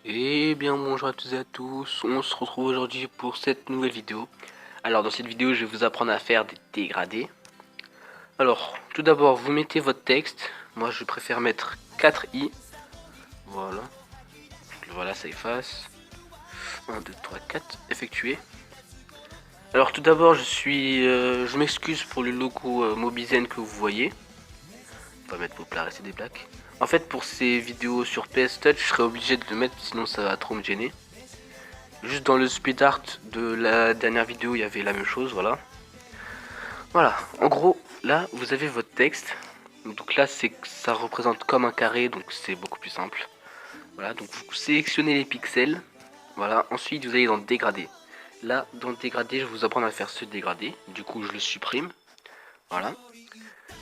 Et bien bonjour à toutes et à tous, on se retrouve aujourd'hui pour cette nouvelle vidéo. Alors dans cette vidéo je vais vous apprendre à faire des dégradés. Alors tout d'abord vous mettez votre texte, moi je préfère mettre 4i. Voilà, voilà ça efface. 1, 2, 3, 4, effectué. Alors tout d'abord je m'excuse pour le logo Mobizen que vous voyez. On va mettre vos plats rester des plaques. En fait pour ces vidéos sur PS Touch je serais obligé de le mettre sinon ça va trop me gêner. Juste dans le speed art de la dernière vidéo, il y avait la même chose, voilà. Voilà, en gros, là, vous avez votre texte. Donc là, ça représente comme un carré, donc c'est beaucoup plus simple. Voilà, donc vous sélectionnez les pixels. Voilà, ensuite vous allez dans dégradé. Là, dans dégradé, je vais vous apprendre à faire ce dégradé. Du coup, je le supprime. Voilà.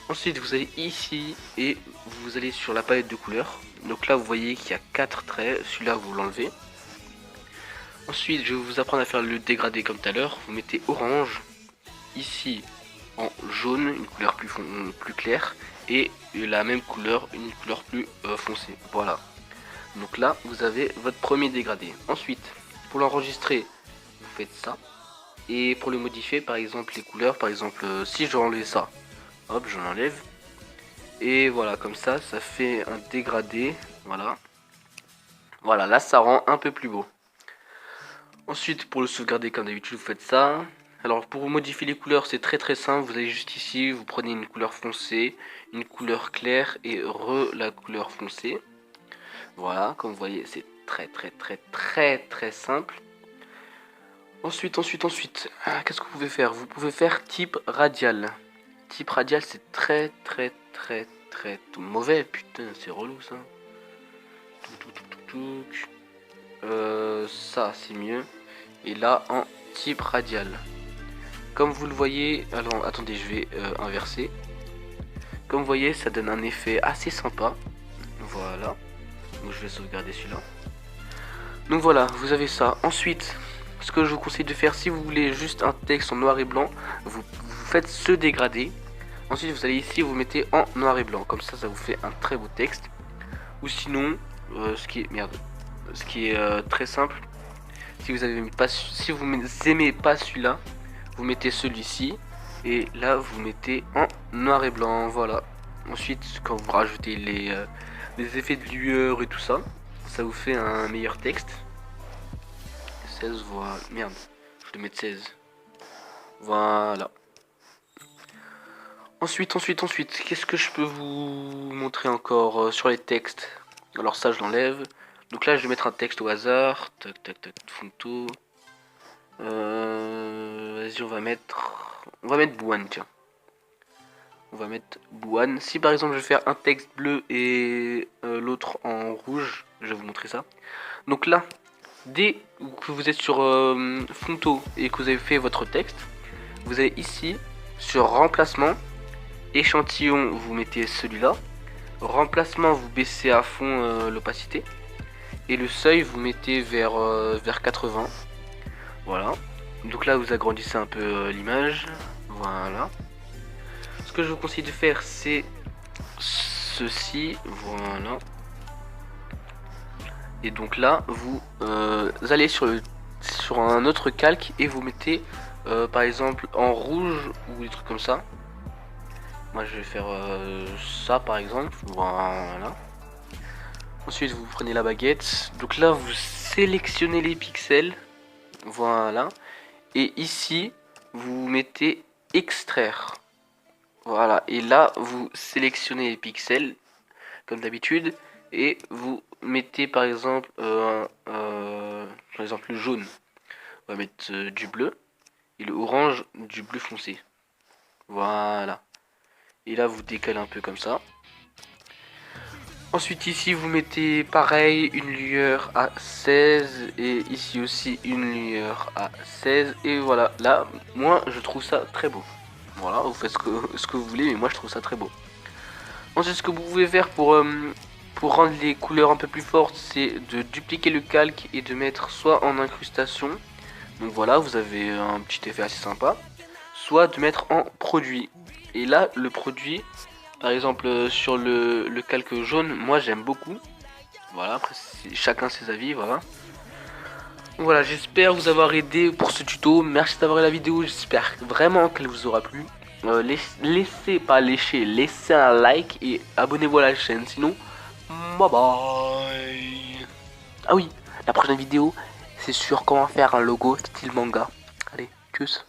Ensuite, vous allez ici et vous allez sur la palette de couleurs. Donc là, vous voyez qu'il y a 4 traits. Celui-là, vous l'enlevez. Ensuite, je vais vous apprendre à faire le dégradé comme tout à l'heure. Vous mettez orange, ici en jaune, une couleur plus claire, et la même couleur, une couleur plus foncée. Voilà. Donc là, vous avez votre premier dégradé. Ensuite, pour l'enregistrer, vous faites ça. Et pour le modifier, par exemple, les couleurs, par exemple, si je enlève ça, hop, je l'enlève. Et voilà, comme ça, ça fait un dégradé. Voilà. Voilà, là, ça rend un peu plus beau. Ensuite, pour le sauvegarder comme d'habitude, vous faites ça. Alors, pour modifier les couleurs, c'est très simple. Vous allez juste ici, vous prenez une couleur foncée, une couleur claire et la couleur foncée. Voilà, comme vous voyez, c'est très simple. Ensuite, qu'est-ce que vous pouvez faire? Vous pouvez faire type radial. Type radial, c'est très tout mauvais. Putain, c'est relou ça. Ça, c'est mieux. Et là, en type radial. Comme vous le voyez, alors attendez, je vais inverser. Comme vous voyez, ça donne un effet assez sympa. Voilà. Donc je vais sauvegarder celui-là. Donc voilà, vous avez ça. Ensuite, ce que je vous conseille de faire, si vous voulez juste un texte en noir et blanc, vous faites ce dégradé. Ensuite, vous allez ici, vous mettez en noir et blanc. Comme ça vous fait un très beau texte. Ou sinon, ce qui est très simple, si vous aimez pas celui-là, vous mettez celui-ci. Et là, vous mettez en noir et blanc. Voilà. Ensuite, quand vous rajoutez les effets de lueur et tout ça, ça vous fait un meilleur texte. 16, voilà. Merde, je vais mettre 16. Voilà. Ensuite, qu'est-ce que je peux vous montrer encore sur les textes? Alors ça, je l'enlève. Donc là, je vais mettre un texte au hasard. Tac, Funto. Vas-y, on va mettre Bouane, tiens. On va mettre Bouane. Si par exemple je vais faire un texte bleu et l'autre en rouge, je vais vous montrer ça. Donc là, dès que vous êtes sur Funto et que vous avez fait votre texte, vous allez ici sur remplacement, échantillon, vous mettez celui-là. Remplacement, vous baissez à fond l'opacité. Et le seuil, vous mettez vers 80. Voilà. Donc là, vous agrandissez un peu l'image. Voilà. Ce que je vous conseille de faire, c'est ceci. Voilà. Et donc là, vous allez sur un autre calque et vous mettez par exemple en rouge ou des trucs comme ça. Moi, je vais faire ça par exemple. Voilà. Ensuite, vous prenez la baguette. Donc là, vous sélectionnez les pixels. Voilà. Et ici, vous mettez extraire. Voilà. Et là, vous sélectionnez les pixels, comme d'habitude. Et vous mettez par exemple, le jaune. On va mettre du bleu. Et le orange, du bleu foncé. Voilà. Et là, vous décalez un peu comme ça. Ensuite ici vous mettez pareil une lueur à 16 et ici aussi une lueur à 16 et voilà, là moi je trouve ça très beau. Voilà, vous faites ce que vous voulez mais moi je trouve ça très beau. Ensuite ce que vous pouvez faire pour rendre les couleurs un peu plus fortes, c'est de dupliquer le calque et de mettre soit en incrustation, donc voilà vous avez un petit effet assez sympa, soit de mettre en produit. Et là le produit, par exemple sur le calque jaune, moi j'aime beaucoup. Voilà, après chacun ses avis, voilà. Voilà, j'espère vous avoir aidé pour ce tuto. Merci d'avoir regardé la vidéo, j'espère vraiment qu'elle vous aura plu. Laissez un like et abonnez-vous à la chaîne, sinon, bye bye. Ah oui, la prochaine vidéo, c'est sur comment faire un logo style manga. Allez, tchuss.